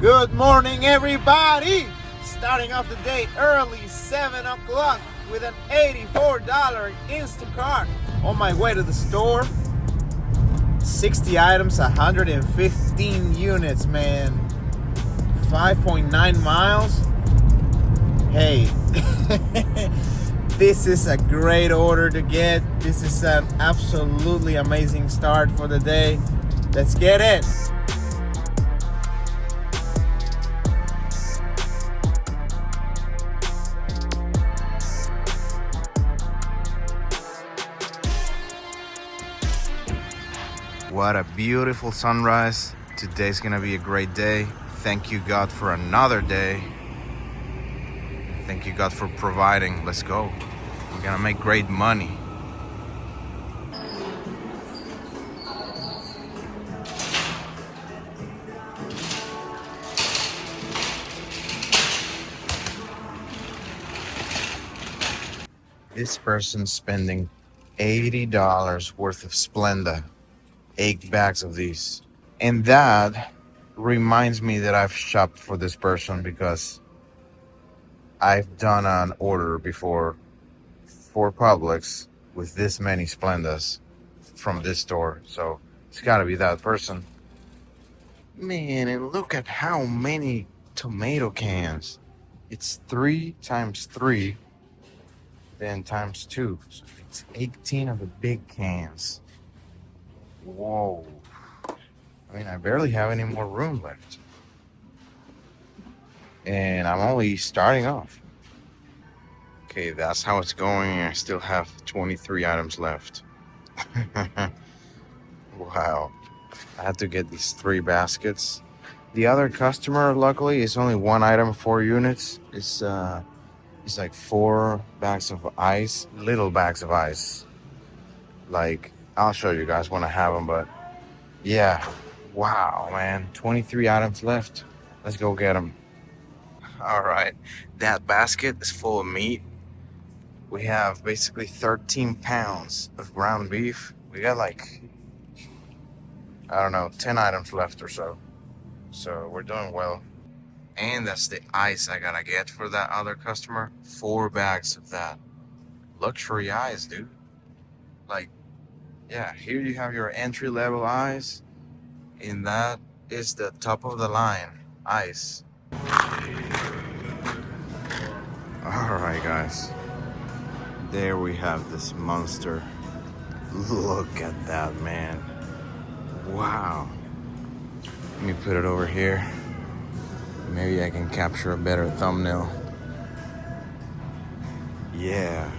Good morning, everybody! Starting off the day early, 7 o'clock, with an $84 Instacart. On my way to the store, 60 items, 115 units, man. 5.9 miles. Hey, this is a great order to get. This is an absolutely amazing start for the day. Let's get it. What a beautiful sunrise. Today's gonna be a great day. Thank you, God, for another day. Thank you, God, for providing. Let's go. We're gonna make great money. This person's spending $80 worth of Splenda. 8 bags of these. And that reminds me that I've shopped for this person because I've done an order before for Publix with this many Splendas from this store. So it's gotta be that person. Man, and look at how many tomato cans. It's 3 times 3, then times 2. So it's 18 of the big cans. Whoa. I mean, I barely have any more room left. And I'm only starting off. Okay, that's how it's going. I still have 23 items left. Wow. I had to get these 3 baskets. The other customer, luckily, is only 1 item, 4 units. It's like 4 bags of ice, little bags of ice. Like, I'll show you guys when I have them, but yeah. Wow, man. 23 items left. Let's go get them. All right. That basket is full of meat. We have basically 13 pounds of ground beef. We got like, I don't know, 10 items left or so. So we're doing well. And that's the ice I gotta get for that other customer. 4 bags of that. Luxury ice, dude. Like, yeah, here you have your entry-level ice, and that is the top of the line ice. Alright, guys. There we have this monster. Look at that, man. Wow. Let me put it over here. Maybe I can capture a better thumbnail. Yeah.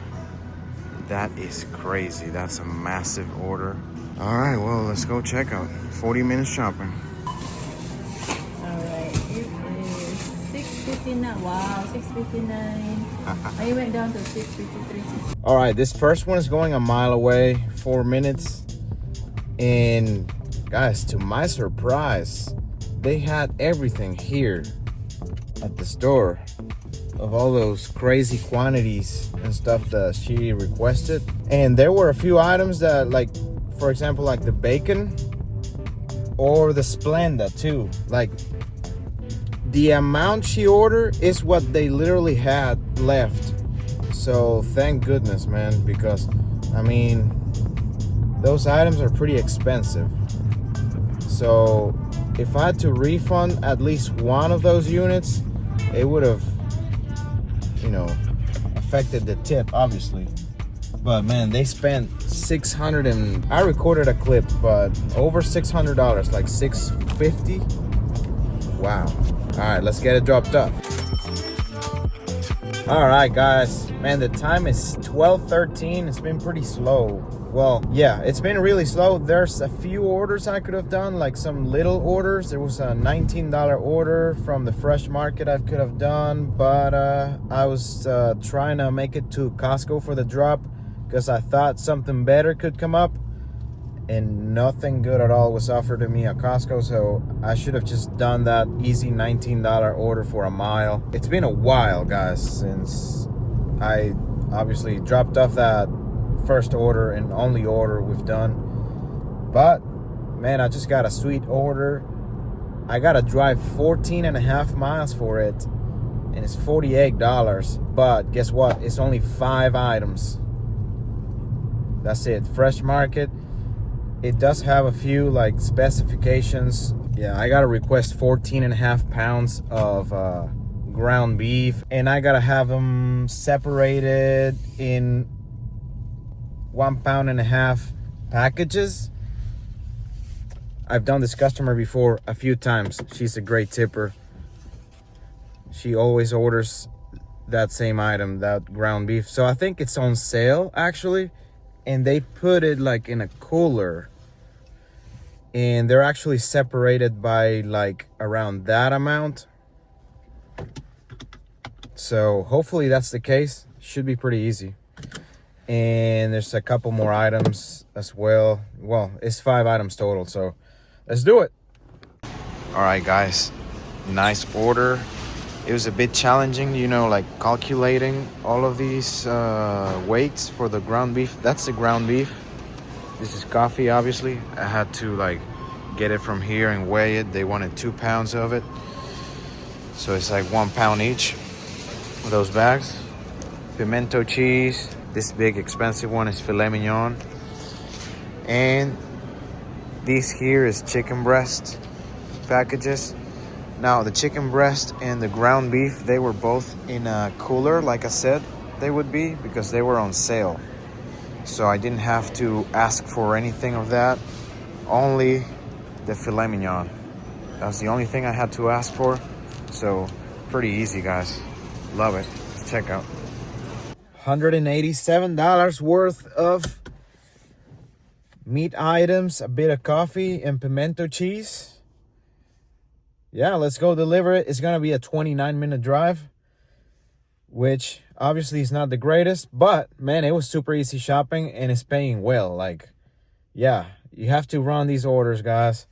That is crazy. That's a massive order. All right, well, let's go check out. 40 minutes shopping. All right, it is 6:59. Wow, 6:59. I went down to 6:53. All right, this first one is going a mile away, 4 minutes. And guys, to my surprise, they had everything here at the store of all those crazy quantities and stuff that she requested. And there were a few items that, like, for example, like the bacon or the Splenda too. Like, the amount she ordered is what they literally had left. So thank goodness, man, because I mean, those items are pretty expensive. So if I had to refund at least one of those units, it would have, affected the tip, obviously. But man, they spent $600 and I recorded a clip, but over $600, like $650. Wow. All right, let's get it dropped off. All right, guys, man, the time is 12:13. It's been pretty slow. Well, yeah, it's been really slow. There's a few orders I could have done, like some little orders. There was a $19 order from the fresh market I could have done, but I was trying to make it to Costco for the drop because I thought something better could come up, and nothing good at all was offered to me at Costco, so I should have just done that easy $19 order for a mile. It's been a while, guys, since I obviously dropped off that first order and only order we've done. But man, I just got a sweet order. I gotta drive 14 and a half miles for it, and it's $48. But guess what? It's only 5 items. That's it. Fresh market. It does have a few like specifications. Yeah, I gotta request 14 and a half pounds of ground beef, and I gotta have them separated in 1.5 pound packages. I've done this customer before a few times. She's a great tipper. She always orders that same item, that ground beef. So I think it's on sale actually, and they put it like in a cooler, and they're actually separated by like around that amount. So hopefully that's the case. Should be pretty easy. And there's a couple more items as well. Well, it's 5 items total, so let's do it. All right, guys, nice order. It was a bit challenging, you know, like calculating all of these weights for the ground beef. That's the ground beef. This is coffee, obviously. I had to like get it from here and weigh it. They wanted 2 pounds of it, so it's like 1 pound each of those bags. Pimento cheese. This big expensive one is filet mignon, and these here is chicken breast packages. Now the chicken breast and the ground beef, they were both in a cooler, like I said they would be, because they were on sale. So I didn't have to ask for anything of that. Only the filet mignon. That was the only thing I had to ask for. So pretty easy, guys. Love it. Let's check out. $187 worth of meat items, a bit of coffee, and pimento cheese. Yeah, let's go deliver it. It's gonna be a 29-minute drive, which obviously is not the greatest, but man, it was super easy shopping, and it's paying well. Like, yeah, you have to run these orders, guys.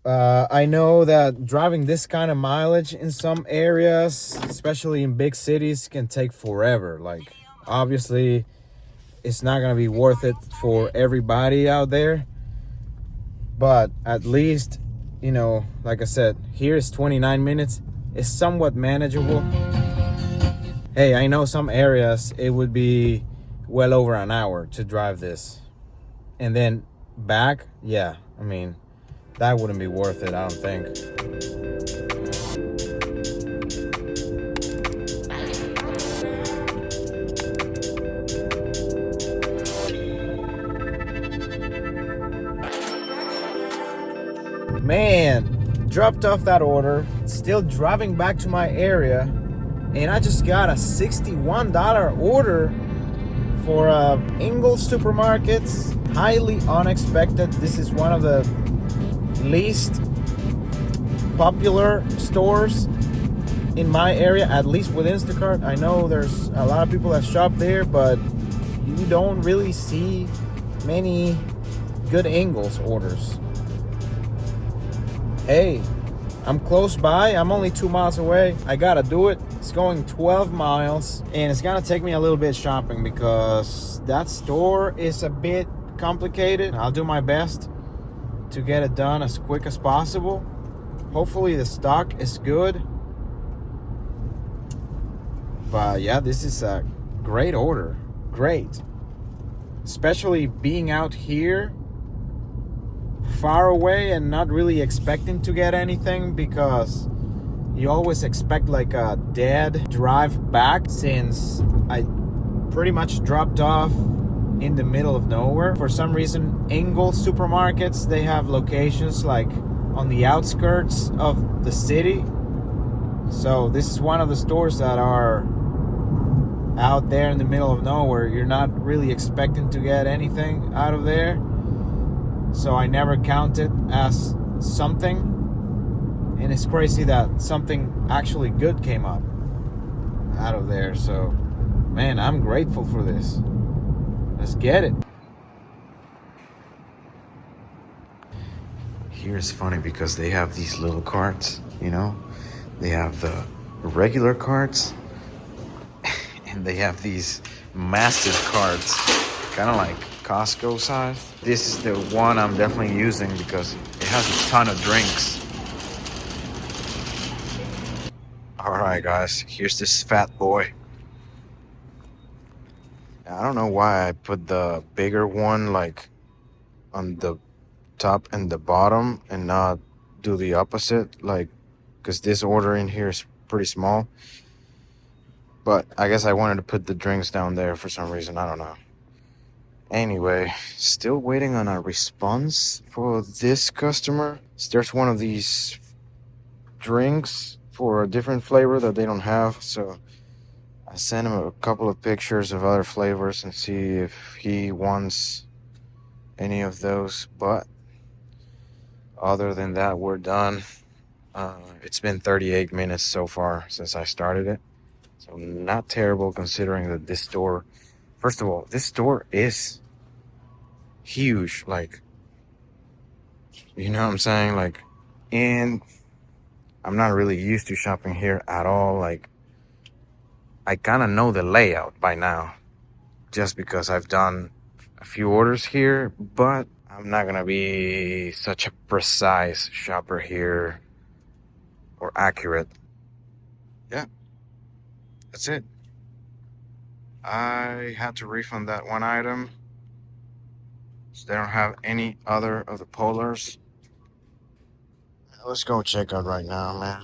I know that driving this kind of mileage in some areas, especially in big cities, can take forever. Like, obviously, it's not going to be worth it for everybody out there. But at least, you know, like I said, here's 29 minutes. It's somewhat manageable. Hey, I know some areas it would be well over an hour to drive this. And then back, yeah, I mean, that wouldn't be worth it, I don't think. Man, dropped off that order, still driving back to my area, and I just got a $61 order for Ingles Supermarkets. Highly unexpected. This is one of the least popular stores in my area, at least with Instacart. I know there's a lot of people that shop there, but you don't really see many good Ingles orders. Hey, I'm close by. I'm only 2 miles away. I gotta do it. It's going 12 miles, and it's gonna take me a little bit shopping because that store is a bit complicated. I'll do my best to get it done as quick as possible. Hopefully the stock is good. But yeah, this is a great order. Great. Especially being out here far away and not really expecting to get anything, because you always expect like a dead drive back, since I pretty much dropped off in the middle of nowhere. For some reason, Ingles Supermarkets, they have locations like on the outskirts of the city. So this is one of the stores that are out there in the middle of nowhere. You're not really expecting to get anything out of there. So I never count it as something. And it's crazy that something actually good came up out of there. So, man, I'm grateful for this. Let's get it. Here it's funny because they have these little carts, you know? They have the regular carts and they have these massive carts, kind of like Costco size. This is the one I'm definitely using because it has a ton of drinks. All right, guys. Here's this fat boy. I don't know why I put the bigger one like on the top and the bottom and not do the opposite, like, because this order in here is pretty small. But I guess I wanted to put the drinks down there for some reason. I don't know. Anyway, still waiting on a response for this customer. There's one of these drinks for a different flavor that they don't have, so I sent him a couple of pictures of other flavors and see if he wants any of those. But other than that, we're done. It's been 38 minutes so far since I started it, so not terrible considering that this store, first of all, this store is huge, like, you know what I'm saying, like, and I'm not really used to shopping here at all. Like, I kind of know the layout by now just because I've done a few orders here, but I'm not gonna be such a precise shopper here or accurate. Yeah, that's it. I had to refund that one item, so they don't have any other of the polars. Let's go check out right now, man.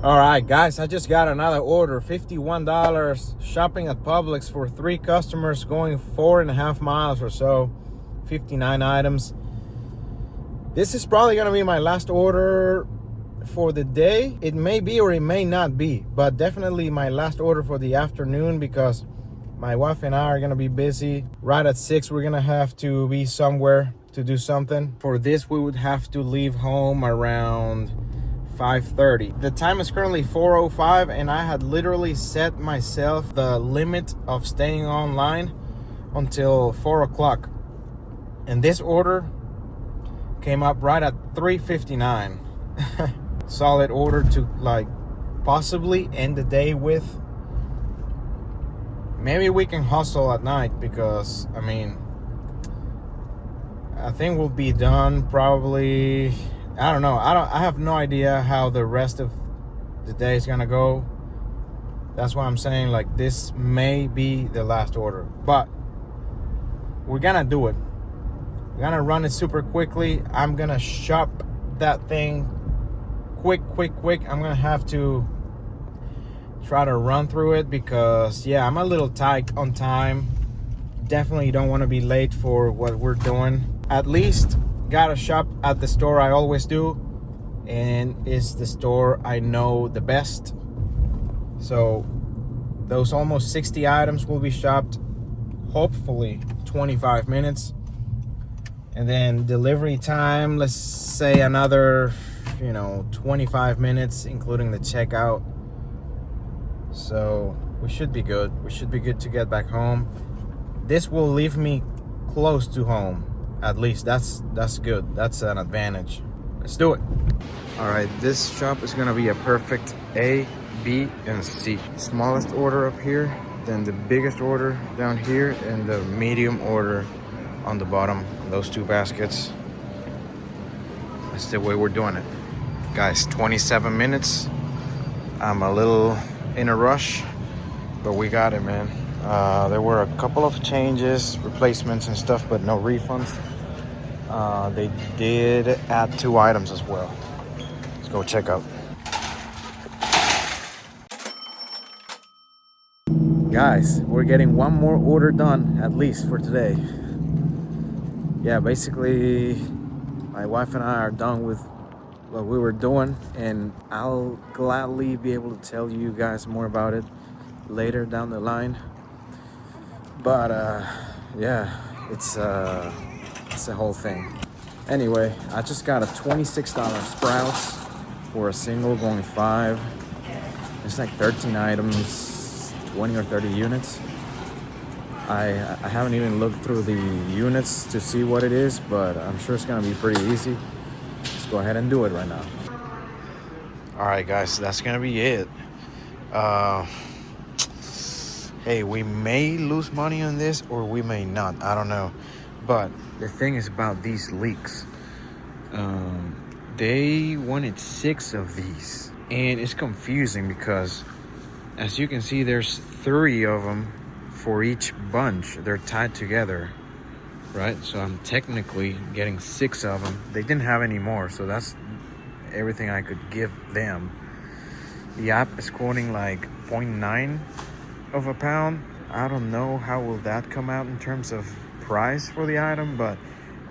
All right, guys, I just got another order, $51, shopping at Publix for 3 customers, going 4.5 miles or so, 59 items. This is probably gonna be my last order for the day. It may be or it may not be, but definitely my last order for the afternoon, because my wife and I are gonna be busy. Right at 6, we're gonna have to be somewhere to do something. For this, we would have to leave home around 5:30. The time is currently 4:05, and I had literally set myself the limit of staying online until 4 o'clock. And this order came up right at 3:59. Solid order to, like, possibly end the day with. Maybe we can hustle at night, because I mean, I think we'll be done probably. I don't know. I have no idea how the rest of the day is gonna go. That's why I'm saying, like, this may be the last order, but we're gonna do it. We're gonna run it super quickly. I'm gonna shop that thing quick. I'm gonna have to try to run through it because, yeah, I'm a little tight on time. Definitely don't want to be late for what we're doing. At least gotta shop at the store I always do, and it's the store I know the best. So those almost 60 items will be shopped, hopefully 25 minutes. And then delivery time, let's say another, 25 minutes, including the checkout. So we should be good. We should be good to get back home. This will leave me close to home. At least that's good. That's an advantage. Let's do it. All right, this shop is gonna be a perfect A, B, and C. Smallest order up here, then the biggest order down here, and the medium order on the bottom. Those 2 baskets. That's the way we're doing it. Guys, 27 minutes. I'm a little in a rush, but we got it, man. There were a couple of changes, replacements and stuff, but no refunds. They did add 2 items as well. Let's go check out. Guys, we're getting one more order done, at least for today. Yeah, basically, my wife and I are done with what we were doing, and I'll gladly be able to tell you guys more about it later down the line. But yeah, it's a whole thing. Anyway, I just got a $26 Sprouts for a single, going 5. It's like 13 items, 20 or 30 units. I haven't even looked through the units to see what it is, but I'm sure it's gonna be pretty easy. Let's go ahead and do it right now. All right, guys, that's gonna be it. Hey, we may lose money on this or we may not. I don't know. But the thing is about these leaks. they wanted 6 of these, and it's confusing because as you can see, there's 3 of them for each bunch. They're tied together, right? So I'm technically getting 6 of them. They didn't have any more, so that's everything I could give them. The app is quoting like 0.9 of a pound. I don't know how will that come out in terms of price for the item, but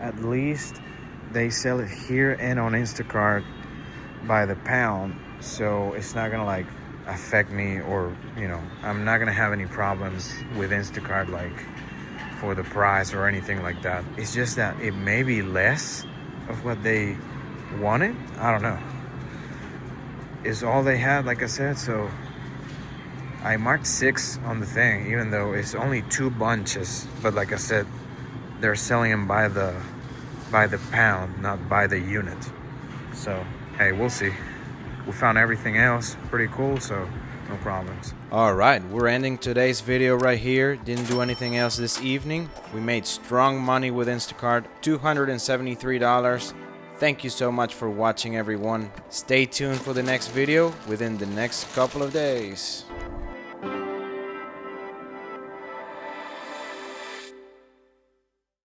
at least they sell it here and on Instacart by the pound, so it's not gonna like affect me, or I'm not gonna have any problems with Instacart like for the price or anything like that. It's just that it may be less of what they wanted. I don't know. It's all they had, like I said, so I marked 6 on the thing, even though it's only 2 bunches. But like I said, they're selling them by the pound, not by the unit. So hey, we'll see. We found everything else pretty cool, so no problems. All right, we're ending today's video right here. Didn't do anything else this evening. We made strong money with Instacart, $273. Thank you so much for watching, everyone. Stay tuned for the next video within the next couple of days.